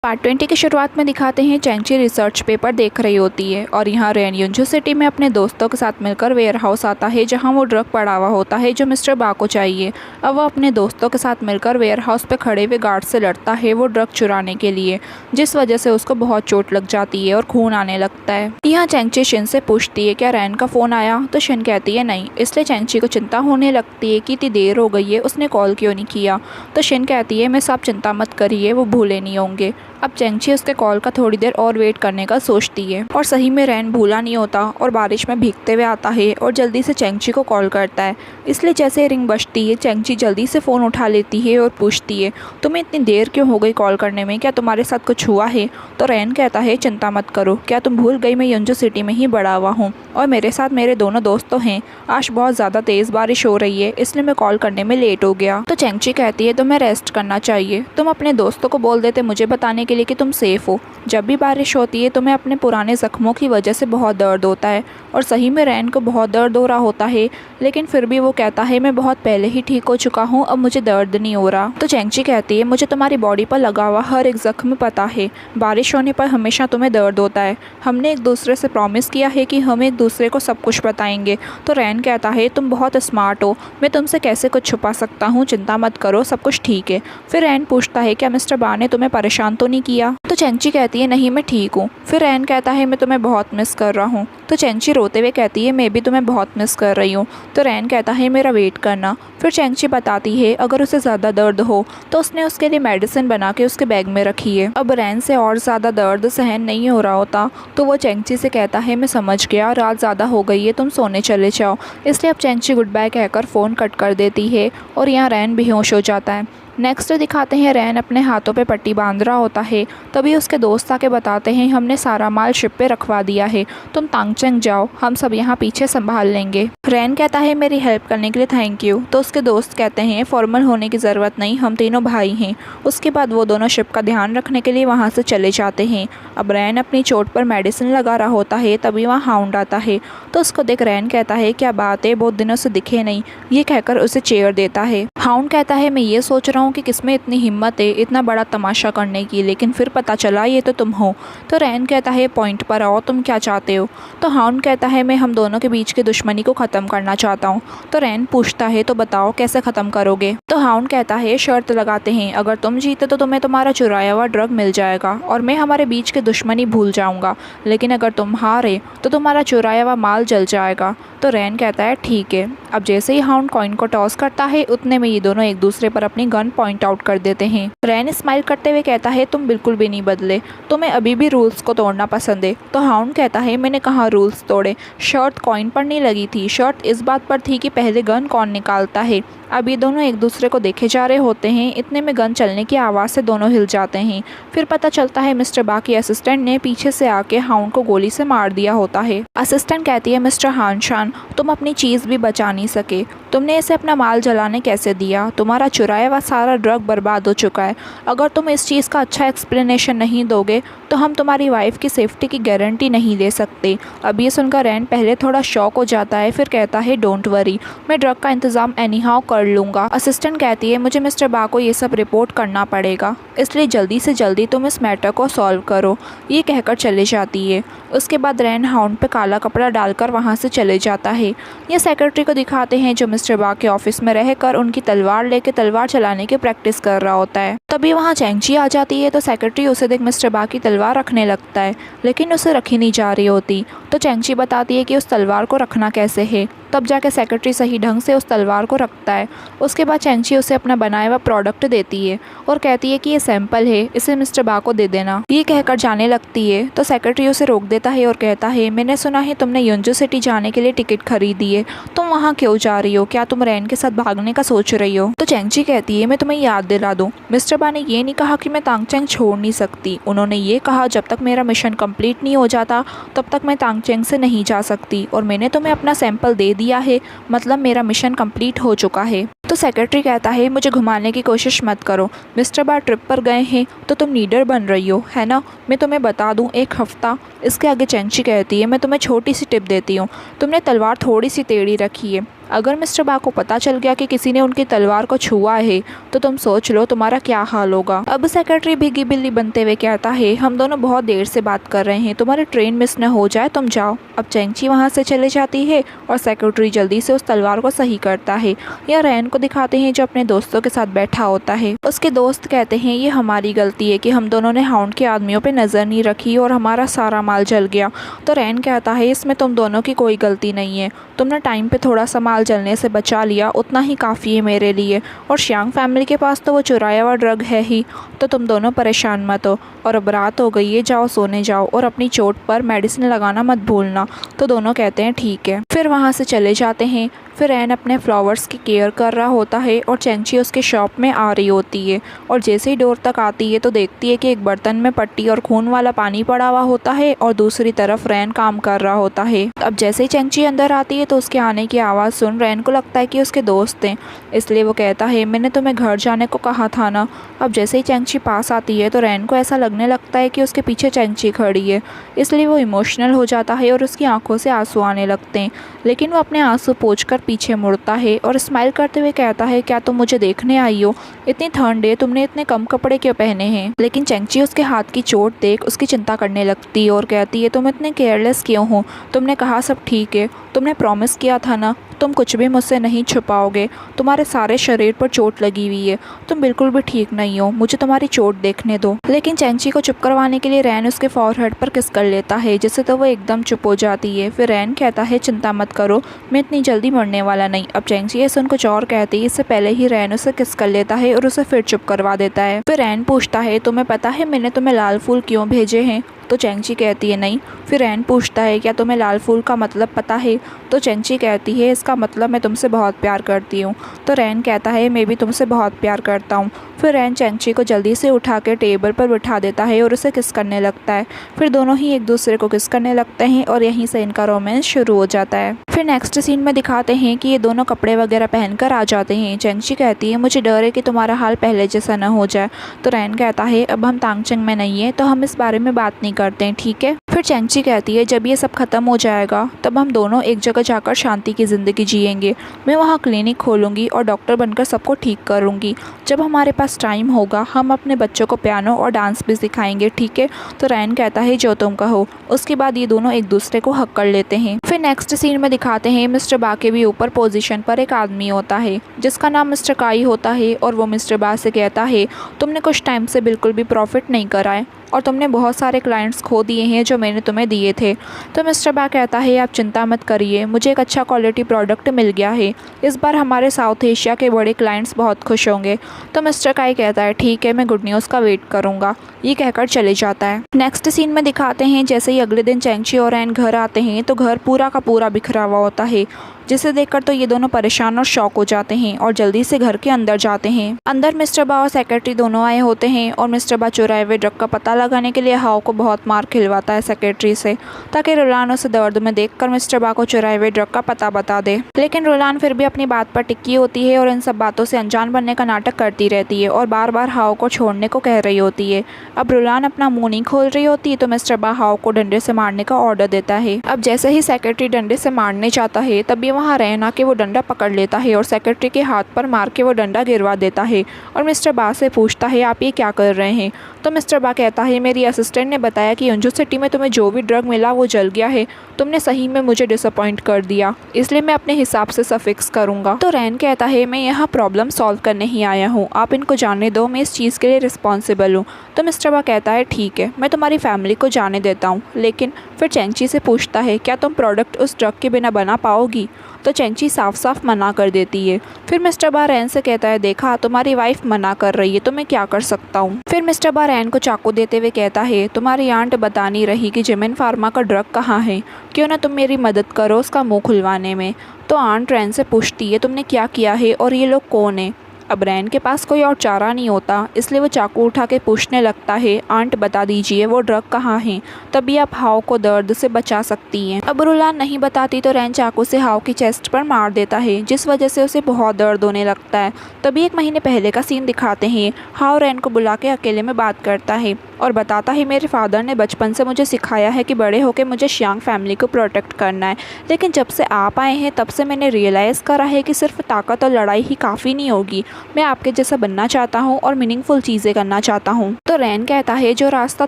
Part 20 की शुरुआत में दिखाते हैं चैंची रिसर्च पेपर देख रही होती है और यहाँ रेन यूंजू सिटी में अपने दोस्तों के साथ मिलकर वेयर हाउस आता है जहाँ वो ड्रग पड़ा हुआ होता है जो मिस्टर बा को चाहिए। अब वो अपने दोस्तों के साथ मिलकर वेयर हाउस पे खड़े हुए गार्ड से लड़ता है वो ड्रग चुराने के लिए, जिस वजह से उसको बहुत चोट लग जाती है और खून आने लगता है। यहाँ चैंची शिन से पूछती है क्या रैन का फ़ोन आया, तो शिन कहती है नहीं। इसलिए चैंची को चिंता होने लगती है कि इतनी देर हो गई है उसने कॉल क्यों नहीं किया। तो शिन कहती है मैं सब चिंता मत करिए, वो भूले नहीं होंगे। अब चैंची उसके कॉल का थोड़ी देर और वेट करने का सोचती है और सही में रैन भूला नहीं होता और बारिश में भीगते हुए आता है और जल्दी से चैंची को कॉल करता है। इसलिए जैसे रिंग बजती है चैंची जल्दी से फ़ोन उठा लेती है और पूछती है तुम्हें इतनी देर क्यों हो गई कॉल करने में, क्या तुम्हारे साथ कुछ हुआ है। तो रैन कहता है चिंता मत करो, क्या तुम भूल गई मैं यूंजू सिटी में ही बड़ा हुआ हूँ और मेरे साथ मेरे दोनों दोस्त तो हैं। आज बहुत ज़्यादा तेज़ बारिश हो रही है इसलिए मैं कॉल करने में लेट हो गया। तो चैंची कहती है तुम्हें रेस्ट करना चाहिए, तुम अपने दोस्तों को बोल देते मुझे बताने के लिए कि तुम सेफ़ हो। जब भी बारिश होती है तुम्हें अपने पुराने ज़ख्मों की वजह से बहुत दर्द होता है और सही में रैन को बहुत दर्द हो रहा होता है, लेकिन फिर भी वो कहता है मैं बहुत पहले ही ठीक हो चुका हूँ, अब मुझे दर्द नहीं हो रहा। तो चैंची कहती है मुझे तुम्हारी बॉडी पर लगा हुआ हर एक ज़ख्म पता है, बारिश होने पर हमेशा तुम्हें दर्द होता है। हमने एक दूसरे से प्रॉमिस किया है कि हम एक दूसरे को सब कुछ बताएंगे। तो रैन कहता है तुम बहुत स्मार्ट हो, मैं तुमसे कैसे कुछ छुपा सकता हूँ, चिंता मत करो सब कुछ ठीक है। फिर रैन पूछता है क्या मिस्टर बा ने तुम्हें परेशान तो नहीं किया। तो चैंची कहती है नहीं मैं ठीक हूँ। फिर रैन कहता है मैं तुम्हें बहुत मिस कर रहा हूँ। तो चैंची रोते हुए कहती है मैं भी तुम्हें बहुत मिस कर रही हूँ। तो रैन कहता है मेरा वेट करना। फिर चैंची बताती है अगर उसे ज़्यादा दर्द हो तो उसने उसके लिए मेडिसिन बना के उसके बैग में रखी है। अब रैन से और ज़्यादा दर्द सहन नहीं हो रहा होता तो वो चैंची से कहता है मैं समझ गया, रात ज़्यादा हो गई है, तुम सोने चले जाओ। इसलिए अब चैंची गुड बाय कहकर फ़ोन कट कर देती है और यहाँ रैन बेहोश हो जाता है। नेक्स्ट दिखाते हैं रैन अपने हाथों पे पट्टी बांध रहा होता है, तभी उसके दोस्त आके बताते हैं हमने सारा माल शिप पे रखवा दिया है, तुम तांगचेंग जाओ, हम सब यहाँ पीछे संभाल लेंगे। रैन कहता है मेरी हेल्प करने के लिए थैंक यू। तो उसके दोस्त कहते हैं फॉर्मल होने की ज़रूरत नहीं, हम तीनों भाई हैं। उसके बाद वो दोनों शिप का ध्यान रखने के लिए वहाँ से चले जाते हैं। अब रैन अपनी चोट पर मेडिसिन लगा रहा होता है तभी वहाँ हाउंड आता है। तो उसको देख रैन कहता है क्या बात है, बहुत दिनों से दिखे नहीं, ये कहकर उसे चेयर देता है। हाउंड कहता है मैं ये सोच रहा हूँ कि किसमें इतनी हिम्मत है इतना बड़ा तमाशा करने की, लेकिन फिर पता चला ये तो तुम हो। तो रैन कहता है पॉइंट पर आओ, तुम क्या चाहते हो। तो हाउंड कहता है मैं हम दोनों के बीच की दुश्मनी को ख़त्म करना चाहता हूँ। तो रैन पूछता है तो बताओ कैसे ख़त्म करोगे। तो हाउंड कहता है शर्त लगाते हैं, अगर तुम जीते तो तुम्हें तुम्हारा चुराया हुआ ड्रग मिल जाएगा और मैं हमारे बीच की दुश्मनी भूल जाऊँगा, लेकिन अगर तुम हारे तो तुम्हारा चुराया हुआ माल जल जाएगा। तो रैन कहता है ठीक है। अब जैसे ही हाउंड कॉइन को टॉस करता है उतने में ये दोनों एक दूसरे पर अपनी गन पॉइंट आउट कर देते हैं। रैन स्माइल करते हुए कहता है तुम बिल्कुल भी नहीं बदले, तुम्हें अभी भी रूल्स को तोड़ना पसंद है। तो हाउंड कहता है मैंने कहाँ रूल्स तोड़े, शर्त कॉइन पर नहीं लगी थी, शर्त इस बात पर थी कि पहले गन कौन निकालता है। अब ये दोनों एक दूसरे को देखे जा रहे होते हैं, इतने में गन चलने की आवाज़ से दोनों हिल जाते हैं। फिर पता चलता है मिस्टर बा की असिस्टेंट ने पीछे से आके हाउंड को गोली से मार दिया होता है। असिस्टेंट कहती है मिस्टर हानशान तुम अपनी चीज़ भी बचा नहीं सके, तुमने इसे अपना माल जलाने कैसे दिया, तुम्हारा चुराया हुआ सारा ड्रग बर्बाद हो चुका है। अगर तुम इस चीज़ का अच्छा एक्सप्लेनेशन नहीं दोगे तो हम तुम्हारी वाइफ की सेफ्टी की गारंटी नहीं ले सकते। अब ये सुनकर रैन पहले थोड़ा शॉक हो जाता है, फिर कहता है डोंट वरी, मैं ड्रग का इंतज़ाम एनी हाउ कर लूँगा। असिस्टेंट कहती है मुझे मिस्टर बा को ये सब रिपोर्ट करना पड़ेगा, इसलिए जल्दी से जल्दी तुम इस मैटर को सॉल्व करो। ये कहकर चले जाती है। उसके बाद रैन हाउंड पे काला कपड़ा डालकर वहाँ से चले जाता है। ये सेक्रेटरी को दिखाते हैं जो मिस्टर बा के ऑफिस में रहकर उनकी तलवार लेके तलवार चलाने की प्रैक्टिस कर रहा होता है। तभी वहाँ चैंची आ जाती है तो सेक्रेटरी उसे देख मिस्टर बा की तलवार रखने लगता है, लेकिन उसे रखी नहीं जा रही होती। तो चैंची बताती है कि उस तलवार को रखना कैसे है, तब जाके सेक्रेटरी सही ढंग से उस तलवार को रखता है। उसके बाद चैंची उसे अपना बनाया हुआ प्रोडक्ट देती है और कहती है कि ये सैंपल है, इसे मिस्टर बा को दे देना। ये कहकर जाने लगती है तो सेक्रेटरी उसे रोक देता है और कहता है मैंने सुना है तुमने यूंजू सिटी जाने के लिए टिकट खरीदी है, तुम वहाँ क्यों जा रही हो, क्या तुम रैन के साथ भागने का सोच रही हो। तो चैंची कहती है मैं तुम्हें याद दिला दूँ, मिस्टर बा ने ये नहीं कहा कि मैं तांगचेंग छोड़ नहीं सकती, उन्होंने ये कहा जब तक मेरा मिशन कंप्लीट नहीं हो जाता तब तक मैं तांगचेंग से नहीं जा सकती, और मैंने तुम्हें अपना सैंपल दे दिया है, मतलब मेरा मिशन कंप्लीट हो चुका है। तो सेक्रेटरी कहता है मुझे घुमाने की कोशिश मत करो, मिस्टर बा ट्रिप पर गए हैं तो तुम लीडर बन रही हो, है ना, मैं तुम्हें बता दूं 1 हफ्ता। इसके आगे चैंची कहती है मैं तुम्हें छोटी सी टिप देती हूँ, तुमने तलवार थोड़ी सी टेढ़ी रखी है, अगर मिस्टर बा को पता चल गया कि किसी ने उनकी तलवार को छुआ है तो तुम सोच लो तुम्हारा क्या हाल होगा। अब सेक्रेटरी भीगी बिल्ली बनते हुए कहता है, हम दोनों बहुत देर से बात कर रहे हैं, तुम्हारी ट्रेन मिस न हो जाए, तुम जाओ। अब चैंची वहाँ से चले जाती है और सेक्रेटरी जल्दी से उस तलवार को सही करता है। यह रैन को दिखाते हैं जो अपने दोस्तों के साथ बैठा होता है। उसके दोस्त कहते हैं ये हमारी गलती है कि हम दोनों ने हाउंड के आदमियों पे नज़र नहीं रखी और हमारा सारा माल जल गया। तो रैन कहता है इसमें तुम दोनों की कोई गलती नहीं है, तुमने टाइम पे थोड़ा सा माल जलने से बचा लिया, उतना ही काफ़ी है मेरे लिए। और श्यांग फैमिली के पास तो वो चुराया हुआ ड्रग है ही, तो तुम दोनों परेशान मत हो। और अब रात हो गई है, जाओ सोने जाओ और अपनी चोट पर मेडिसिन लगाना मत भूलना। तो दोनों कहते हैं ठीक है। फिर वहाँ से चले जाते हैं। फिर रैन अपने फ्लावर्स की केयर कर रहा होता है और चैंची उसके शॉप में आ रही होती है और जैसे ही डोर तक आती है तो देखती है कि एक बर्तन में पट्टी और खून वाला पानी पड़ा हुआ होता है और दूसरी तरफ रैन काम कर रहा होता है। अब जैसे ही चैंची अंदर आती है तो उसके आने की आवाज़ सुन रैन को लगता है कि उसके दोस्त हैं, इसलिए वो कहता है मैंने तुम्हें घर जाने को कहा था ना। अब जैसे ही चैंची पास आती है तो रैन को ऐसा लगने लगता है कि उसके पीछे चैंची खड़ी है, इसलिए वो इमोशनल हो जाता है और उसकी आंखों से आंसू आने लगते हैं। लेकिन वो अपने आंसू पोंछकर पीछे मुड़ता है और स्माइल करते हुए कहता है क्या तुम मुझे देखने आई हो? इतनी ठंड है, तुमने इतने कम कपड़े क्यों पहने हैं? लेकिन चैंची उसके हाथ की चोट देख उसकी चिंता करने लगती है और कहती है तुम इतने केयरलेस क्यों हो? तुमने कहा सब ठीक है, तुमने प्रॉमिस किया था ना तुम कुछ भी मुझसे नहीं छुपाओगे, तुम्हारे सारे शरीर पर चोट लगी हुई है, तुम बिल्कुल भी ठीक नहीं हो, मुझे तुम्हारी चोट देखने दो। लेकिन चैंची को चुप करवाने के लिए रैन उसके फॉरहेड पर किस कर लेता है, जिससे तो वो एकदम चुप हो जाती है। फिर रैन कहता है चिंता मत करो, मैं इतनी जल्दी मरने वाला नहीं। अब चैंची ऐसे कुछ और कहती है, इससे पहले ही रैन उसे किस कर लेता है और उसे फिर चुप करवा देता है। फिर रैन पूछता है तुम्हें पता है मैंने तुम्हें लाल फूल क्यों भेजे हैं? तो चैंची कहती है नहीं। फिर रैन पूछता है क्या तुम्हें लाल फूल का मतलब पता है? तो चैंची कहती है इसका मतलब मैं तुमसे बहुत प्यार करती हूँ। तो रैन कहता है मैं भी तुमसे बहुत प्यार करता हूँ। फिर रैन चैंची को जल्दी से उठा के टेबल पर बिठा देता है और उसे किस करने लगता है। फिर दोनों ही एक दूसरे को किस करने लगते हैं और यहीं से इनका रोमांस शुरू हो जाता है। फिर नेक्स्ट सीन में दिखाते हैं कि ये दोनों कपड़े वगैरह पहनकर आ जाते हैं। चैंची कहती है मुझे डर है कि तुम्हारा हाल पहले जैसा न हो जाए। तो रैन कहता है अब हम तांगचेंग में नहीं है तो हम इस बारे में बात नहीं करते हैं, ठीक है? फिर चैंची कहती है जब ये सब खत्म हो जाएगा तब हम दोनों एक जगह जाकर शांति की ज़िंदगी जिएंगे। मैं वहाँ क्लिनिक खोलूँगी और डॉक्टर बनकर सबको ठीक करूँगी। जब हमारे पास टाइम होगा हम अपने बच्चों को पियानो और डांस भी सिखाएंगे, ठीक है? तो रैन कहता है जो तुम कहो। उसके बाद ये दोनों एक दूसरे को हक कर लेते हैं। फिर नेक्स्ट सीन में दिखाते हैं मिस्टर बा के भी ऊपर पोजीशन पर एक आदमी होता है जिसका नाम मिस्टर काई होता है और वो मिस्टर बा से कहता है तुमने कुछ टाइम से बिल्कुल भी प्रॉफिट नहीं करा है और तुमने बहुत सारे क्लाइंट्स खो दिए हैं जो मैंने तुम्हें दिए थे। तो मिस्टर बा कहता है आप चिंता मत करिए, मुझे एक अच्छा क्वालिटी प्रोडक्ट मिल गया है, इस बार हमारे साउथ एशिया के बड़े क्लाइंट्स बहुत खुश होंगे। तो मिस्टर काई कहता है ठीक है मैं गुड न्यूज़ का वेट करूँगा। ये कहकर चले जाता है। नेक्स्ट सीन में दिखाते हैं जैसे ही अगले दिन चैंची और रैन घर आते हैं तो घर पूरा का पूरा बिखरा हुआ होता है, जिसे देखकर तो ये दोनों परेशान और शॉक हो जाते हैं और जल्दी से घर के अंदर जाते हैं। अंदर मिस्टर बा और सेक्रेटरी दोनों आए होते हैं और मिस्टर बा चुराए हुए ड्रग का पता लगाने के लिए हाओ को बहुत मार खिलवाता है सेक्रेटरी से, ताकि रोलान उसे दर्द में देखकर मिस्टर बा को चुराए हुए ड्रग का पता बता दे। लेकिन रोलान फिर भी अपनी बात पर टिकी होती है और इन सब बातों से अनजान बनने का नाटक करती रहती है और बार बार हाओ को छोड़ने को कह रही होती है। अब रोलान अपना मुंह नहीं खोल रही होती तो मिस्टर बा हाओ को डंडे से मारने का ऑर्डर देता है। अब जैसे ही सेक्रेटरी डंडे से मारने जाता है तभी वहाँ रैन आके वो डंडा पकड़ लेता है और सेक्रेटरी के हाथ पर मार के वो डंडा गिरवा देता है और मिस्टर बा से पूछता है आप ये क्या कर रहे हैं? तो मिस्टर बा कहता है मेरी असिस्टेंट ने बताया कि यूंजू सिटी में तुम्हें जो भी ड्रग मिला वो जल गया है, तुमने सही में मुझे डिसअपॉइंट कर दिया, इसलिए मैं अपने हिसाब से सब फिक्स करूँगा। तो रैन कहता है मैं यहाँ प्रॉब्लम सॉल्व करने ही आया हूँ, आप इनको जाने दो, मैं इस चीज़ के लिए रिस्पॉन्सिबल हूँ। तो मिस्टर बा कहता है ठीक है मैं तुम्हारी फैमिली को जाने देता हूँ, लेकिन फिर चैंची से पूछता है क्या तुम प्रोडक्ट उस ड्रग के बिना बना पाओगी? तो चैंची साफ साफ मना कर देती है। फिर मिस्टर बा रैन से कहता है देखा तुम्हारी वाइफ मना कर रही है तो मैं क्या कर सकता हूँ। फिर मिस्टर बा रैन को चाकू देते हुए कहता है तुम्हारी आंट बता नहीं रही कि जिमिन फार्मा का ड्रग कहाँ है, क्यों ना तुम मेरी मदद करो उसका मुँह खुलवाने में। तो आंट रैन से पूछती है तुमने क्या किया है और ये लोग कौन है? अब रैन के पास कोई और चारा नहीं होता, इसलिए वो चाकू उठा के पूछने लगता है आंट बता दीजिए वो ड्रग कहाँ है, तभी आप हाओ को दर्द से बचा सकती हैं। अब रोलान नहीं बताती तो रैन चाकू से हाओ की चेस्ट पर मार देता है, जिस वजह से उसे बहुत दर्द होने लगता है। तभी 1 महीने पहले का सीन दिखाते हैं। हाओ रैन को बुला के अकेले में बात करता है और बताता है मेरे फादर ने बचपन से मुझे सिखाया है कि बड़े होकर मुझे शियांग फैमिली को प्रोटेक्ट करना है, लेकिन जब से आप आए हैं तब से मैंने रियलाइज़ करा है कि सिर्फ ताकत और लड़ाई ही काफ़ी नहीं होगी। मैं आपके जैसा बनना चाहता हूँ और मीनिंगफुल चीज़ें करना चाहता हूँ। तो रैन कहता है जो रास्ता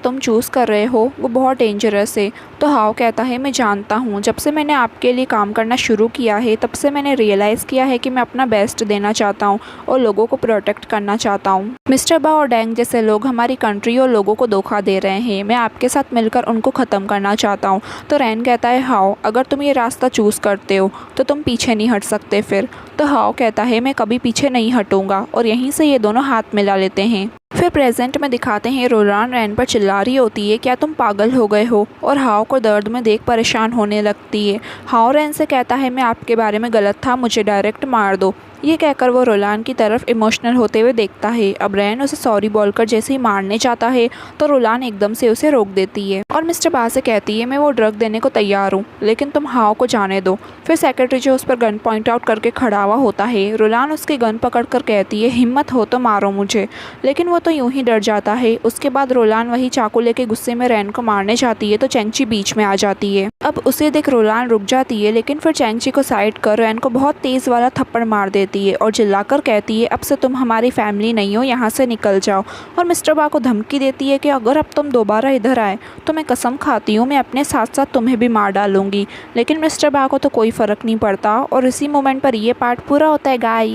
तुम चूज़ कर रहे हो वो बहुत डेंजरस है। तो हाओ कहता है मैं जानता हूँ, जब से मैंने आपके लिए काम करना शुरू किया है तब से मैंने रियलाइज़ किया है कि मैं अपना बेस्ट देना चाहता हूँ और लोगों को प्रोटेक्ट करना चाहता हूँ। मिस्टर बा और डैंग जैसे लोग हमारी कंट्री और लोगों को धोखा दे रहे हैं, मैं आपके साथ मिलकर उनको ख़त्म करना चाहता हूँ। तो रैन कहता है हाओ अगर तुम ये रास्ता चूज़ करते हो तो तुम पीछे नहीं हट सकते फिर। तो हाओ कहता है मैं कभी पीछे नहीं हटूंगा और यहीं से ये दोनों हाथ मिला लेते हैं। फिर प्रेजेंट में दिखाते हैं रोलान रैन पर चिल्ला रही होती है क्या तुम पागल हो गए हो, और हाओ को दर्द में देख परेशान होने लगती है। हाओ रैन से कहता है मैं आपके बारे में गलत था, मुझे डायरेक्ट मार दो। ये कहकर वो रोलान की तरफ इमोशनल होते हुए देखता है। अब रैन उसे सॉरी बोलकर जैसे ही मारने चाहता है तो रोलान एकदम से उसे रोक देती है और मिस्टर बा से कहती है मैं वो ड्रग देने को तैयार हूँ, लेकिन तुम हाओ को जाने दो। फिर सेक्रेटरी जो उस पर गन पॉइंट आउट करके खड़ा हुआ होता है, रोलान उसकी गन पकड़ कर कहती है हिम्मत हो तो मारो मुझे, लेकिन वो तो यूं ही डर जाता है। उसके बाद रोलान वही चाकू लेके गुस्से में रैन को मारने जाती है तो चैंगची बीच में आ जाती है। अब उसे देख रोलान रुक जाती है, लेकिन फिर चैंगची को साइड कर रैन को बहुत तेज वाला थप्पड़ मार देती है और चिल्लाकर कहती है अब से तुम हमारी फैमिली नहीं हो, यहाँ से निकल जाओ। और मिस्टर बा को धमकी देती है कि अगर अब तुम दोबारा इधर आए तो मैं कसम खाती हूँ मैं अपने साथ साथ तुम्हें भी मार डालूंगी। लेकिन मिस्टर बा को तो कोई फ़र्क नहीं पड़ता और इसी मोमेंट पर ये पार्ट पूरा होता है गाइस।